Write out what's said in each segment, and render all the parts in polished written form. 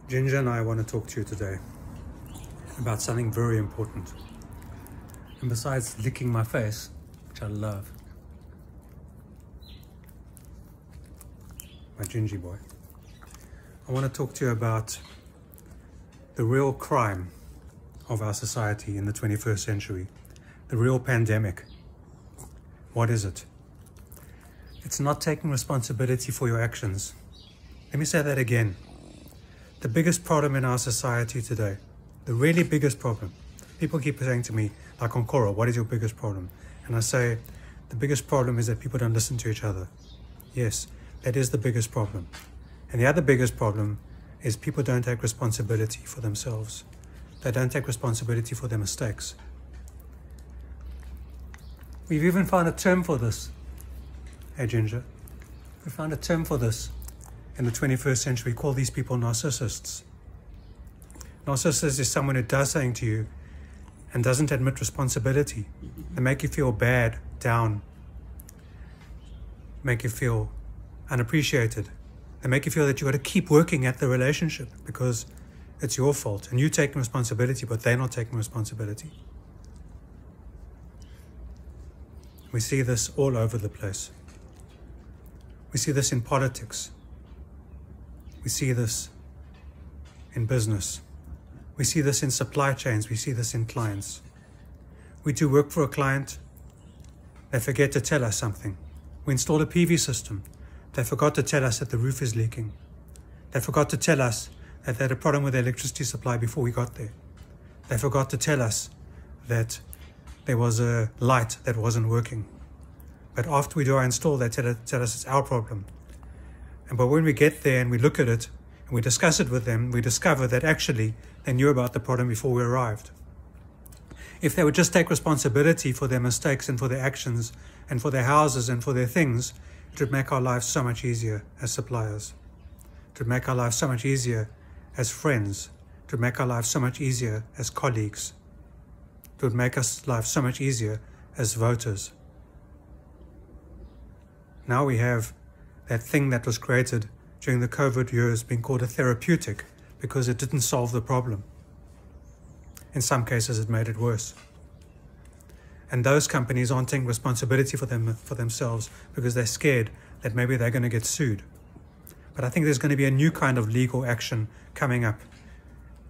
Ginger and I want to talk to you today about something very important. And besides licking my face, which I love, my Gingy boy, I want to talk to you about the real crime of our society in the 21st century, the real pandemic. What is it? It's not taking responsibility for your actions. Let me say that again. The biggest problem in our society today, the really biggest problem, people keep saying to me, like on Cora, what is your biggest problem? And I say, the biggest problem is that people don't listen to each other. Yes, that is the biggest problem. And the other biggest problem is people don't take responsibility for themselves. They don't take responsibility for their mistakes. We've even found a term for this. Hey Ginger, we found a term for this in the 21st century. We call these people narcissists. Narcissist is someone who does something to you and doesn't admit responsibility. They make you feel bad, down, make you feel unappreciated. They make you feel that you got to keep working at the relationship because it's your fault and you taking responsibility, but they're not taking responsibility. We see this all over the place. We see this in politics. We see this in business. We see this in supply chains. We see this in clients. We do work for a client. They forget to tell us something. We install a PV system. They forgot to tell us that the roof is leaking. They forgot to tell us that they had a problem with the electricity supply before we got there. They forgot to tell us that there was a light that wasn't working. But after we do our install, they tell us it's our problem. But when we get there and we look at it and we discuss it with them, we discover that actually they knew about the problem before we arrived. If they would just take responsibility for their mistakes and for their actions and for their houses and for their things, it would make our lives so much easier as suppliers. It would make our lives so much easier as friends. It would make our lives so much easier as colleagues. It would make our lives so much easier as voters. Now we have that thing that was created during the COVID years being called a therapeutic because it didn't solve the problem. In some cases, it made it worse. And those companies aren't taking responsibility for themselves because they're scared that maybe they're going to get sued. But I think there's going to be a new kind of legal action coming up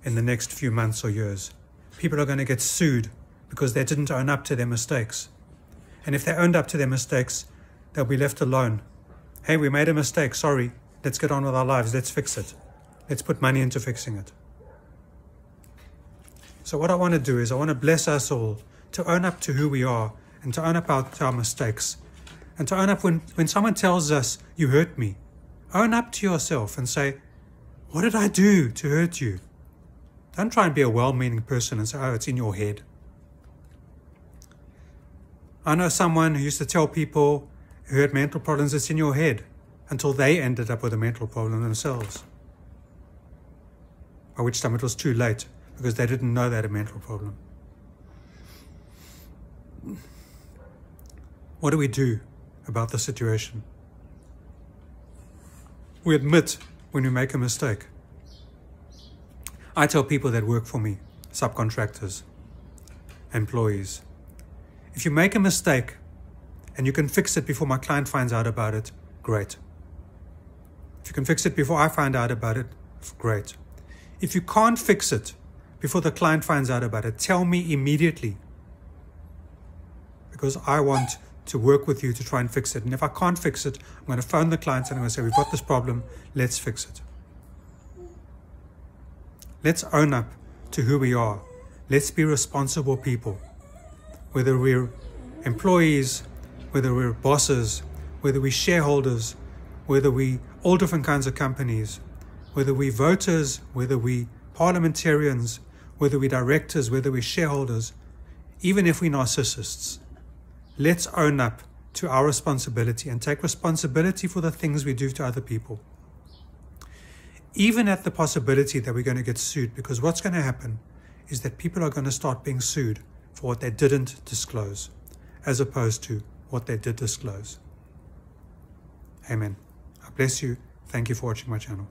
in the next few months or years. People are going to get sued because they didn't own up to their mistakes. And if they owned up to their mistakes, they'll be left alone. Hey, we made a mistake, sorry. Let's get on with our lives, let's fix it. Let's put money into fixing it. So what I want to do is I want to bless us all to own up to who we are and to own up to our mistakes. And to own up when someone tells us, you hurt me. Own up to yourself and say, what did I do to hurt you? Don't try and be a well-meaning person and say, oh, it's in your head. I know someone who used to tell people who had mental problems, it's in your head, until they ended up with a mental problem themselves. By which time it was too late, because they didn't know they had a mental problem. What do we do about the situation? We admit when we make a mistake. I tell people that work for me, subcontractors, employees, if you make a mistake and you can fix it before my client finds out about it, great. If you can fix it before I find out about it, great. If you can't fix it before the client finds out about it, tell me immediately. Because I want to work with you to try and fix it. And if I can't fix it, I'm going to phone the client and I'm going to say, we've got this problem, let's fix it. Let's own up to who we are. Let's be responsible people. Whether we're employees, whether we're bosses, whether we're shareholders, whether we all different kinds of companies, whether we voters, whether we parliamentarians, whether we directors, whether we're shareholders, even if we're narcissists, let's own up to our responsibility and take responsibility for the things we do to other people. Even at the possibility that we're going to get sued, because what's going to happen is that people are going to start being sued for what they didn't disclose, as opposed to what they did disclose. Amen. I bless you. Thank you for watching my channel.